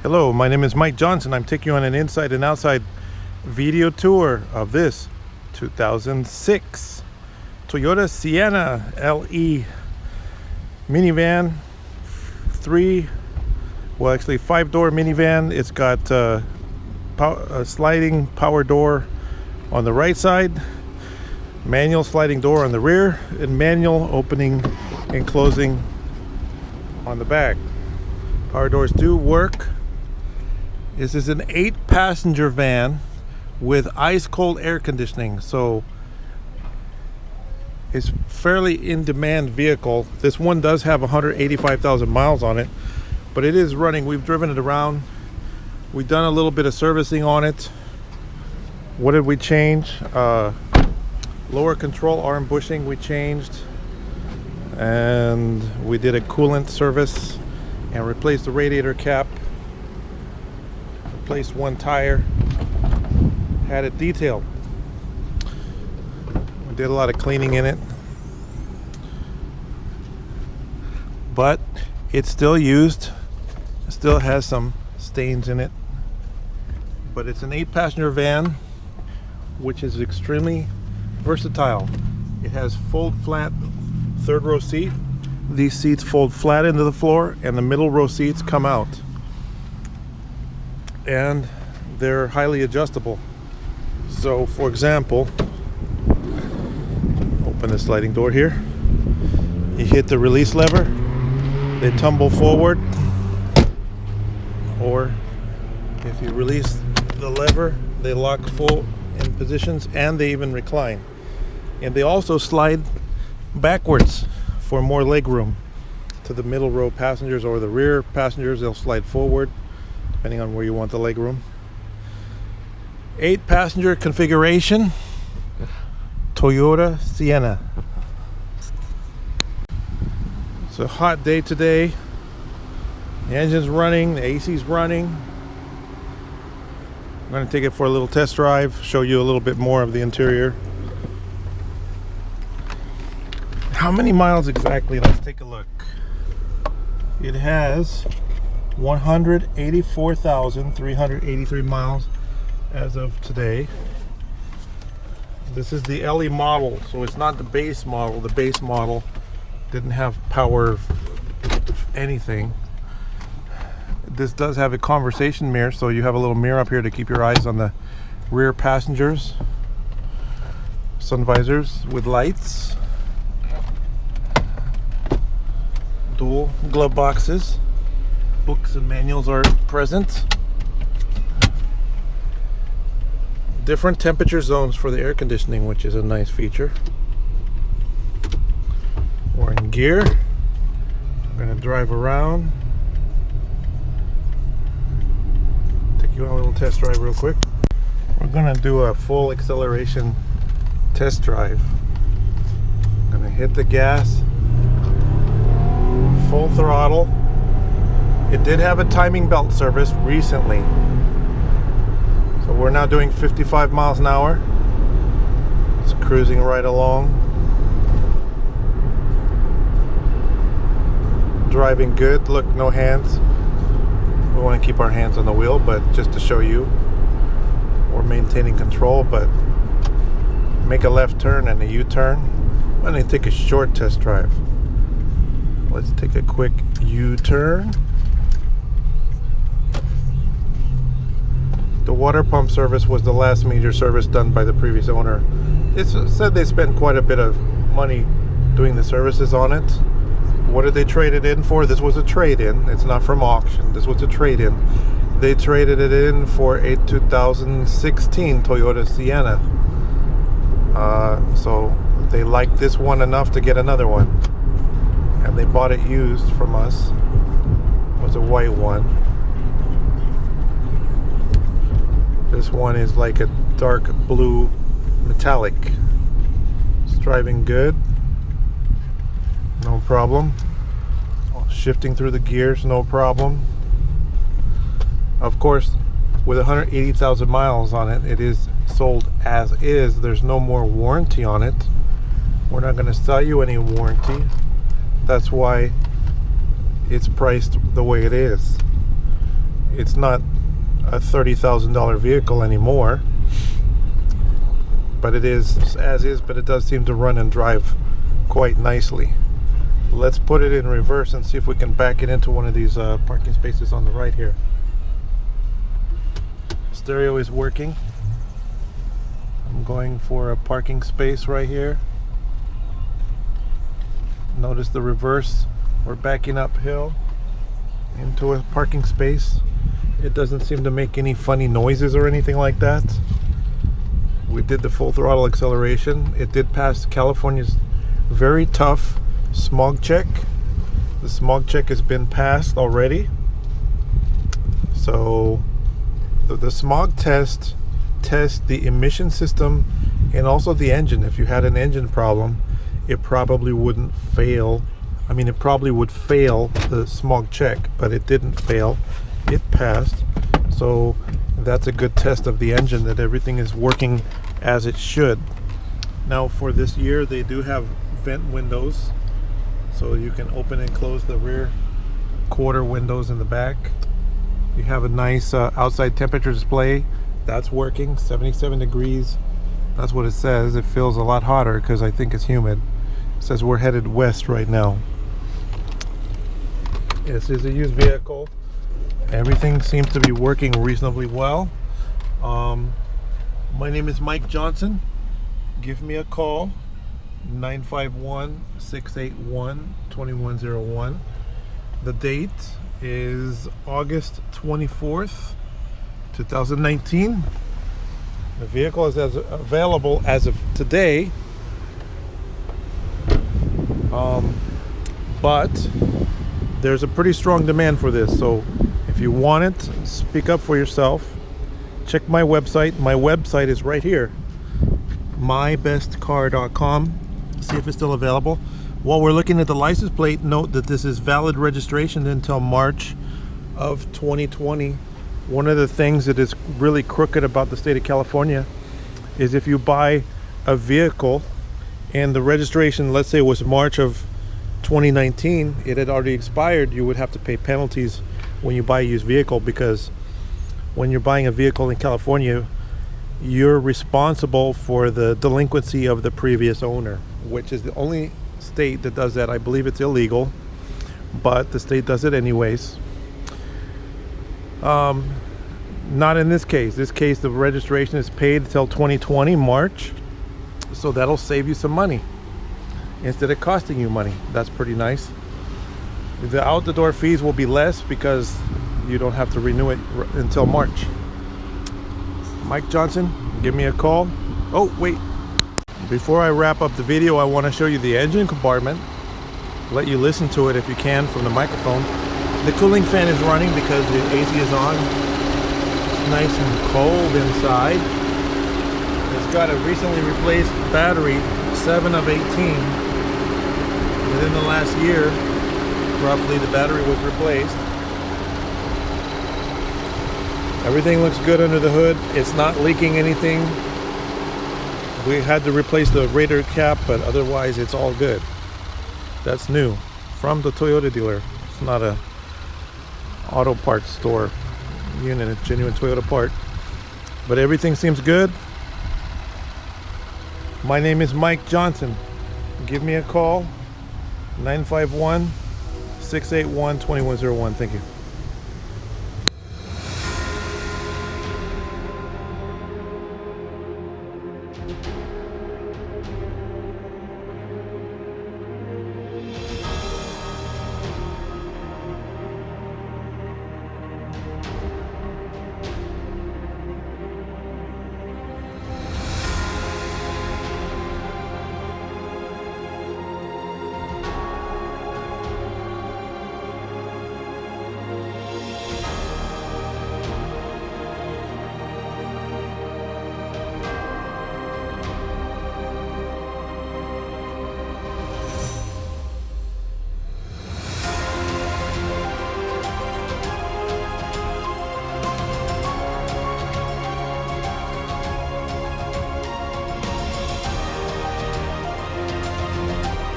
Hello, my name is Mike Johnson. I'm taking you on an inside and outside video tour of this 2006 Toyota Sienna LE minivan. 5-door minivan. It's got a sliding power door on the right side, manual sliding door on the rear, and manual opening and closing on the back. Power doors do work. This is an 8-passenger van with ice cold air conditioning, so it's fairly in demand vehicle. This one does have 185,000 miles on it, but it is running. We've driven it around. We've done a little bit of servicing on it. What did we change? Lower control arm bushing we changed, and we did a coolant service and replaced the radiator cap, replaced one tire, had it detailed. We did a lot of cleaning in it, but it's still used. It still has some stains in it, but it's an 8-passenger van, which is extremely versatile. It has fold flat third row seat. These seats fold flat into the floor, and the middle row seats come out, and they're highly adjustable. So for example, open the sliding door here, you hit the release lever, they tumble forward, or if you release the lever, they lock full in positions, and they even recline. And they also slide backwards for more leg room to the middle row passengers, or the rear passengers, they'll slide forward depending on where you want the leg room. 8-passenger configuration, Toyota Sienna. It's a hot day today. The engine's running, the AC's running. I'm going to take it for a little test drive, show you a little bit more of the interior. How many miles exactly? Let's take a look. It has 184,383 miles as of today. This is the LE model, so it's not the base model. The base model didn't have power of anything. This does have a conversation mirror, so you have a little mirror up here to keep your eyes on the rear passengers. Sun visors with lights. Dual glove boxes. Books and manuals are present. Different temperature zones for the air conditioning, which is a nice feature. We're in gear. I'm going to drive around. Take you on a little test drive real quick. We're going to do a full acceleration test drive. I'm going to hit the gas. Full throttle. It did have a timing belt service recently, so we're now doing 55 miles an hour. It's cruising right along, driving good. Look, no hands. We want to keep our hands on the wheel, but just to show you, we're maintaining control. But make a left turn and a U-turn. I'm going to take a short test drive. Let's take a quick U-turn. The water pump service was the last major service done by the previous owner. It said they spent quite a bit of money doing the services on it. What did they trade it in for? This was a trade-in. It's not from auction. This was a trade-in. They traded it in for a 2016 Toyota Sienna. So they liked this one enough to get another one, and they bought it used from us. It was a white one. This one is like a dark blue metallic. It's driving good, no problem. Shifting through the gears, no problem. Of course, with 180,000 miles on it, it is sold as is. There's no more warranty on it. We're not going to sell you any warranty. That's why it's priced the way it is. It's not a $30,000 vehicle anymore, but it is as is, but it does seem to run and drive quite nicely. Let's put it in reverse and see if we can back it into one of these parking spaces on the right here. Stereo is working. I'm going for a parking space right here. Notice the reverse. We're backing uphill into a parking space. It doesn't seem to make any funny noises or anything like that. We did the full throttle acceleration. It did pass California's very tough smog check. The smog check has been passed already. So the smog test tests the emission system and also the engine. If you had an engine problem, it probably wouldn't fail. I mean, it probably would fail the smog check, but it didn't fail. It passed. So that's a good test of the engine, that everything is working as it should. Now for this year, they do have vent windows, so you can open and close the rear quarter windows in the back. You have a nice outside temperature display. That's working, 77 degrees. That's what it says. It feels a lot hotter because I think it's humid. It says we're headed west right now. This is a used vehicle. Everything seems to be working reasonably well. My name is Mike Johnson. Give me a call, 951-681-2101. The date is August 24th, 2019. The vehicle is available as of today, but there's a pretty strong demand for this. So if you want it, speak up for yourself. Check my website. My website is right here, mybestcar.com. See if it's still available. While we're looking at the license plate, note that this is valid registration until March of 2020. One of the things that is really crooked about the state of California is if you buy a vehicle and the registration, let's say it was March of 2019, it had already expired, you would have to pay penalties when you buy a used vehicle, because when you're buying a vehicle in California, you're responsible for the delinquency of the previous owner, which is the only state that does that. I believe it's illegal, but the state does it anyways. Not in this case. This case, the registration is paid until 2020 March, so that'll save you some money instead of costing you money. That's pretty nice. The out-the-door fees will be less because you don't have to renew it until March. Mike Johnson, give me a call. Oh, wait. Before I wrap up the video, I want to show you the engine compartment. Let you listen to it if you can from the microphone. The cooling fan is running because the AC is on. It's nice and cold inside. It's got a recently replaced battery, 7 of 18. Within the last year, roughly, the battery was replaced. Everything looks good under the hood. It's not leaking anything. We had to replace the radiator cap, but otherwise it's all good. That's new from the Toyota dealer. It's not a auto parts store unit, it's genuine Toyota part. But everything seems good. My name is Mike Johnson. Give me a call, 951-681-2101. Thank you.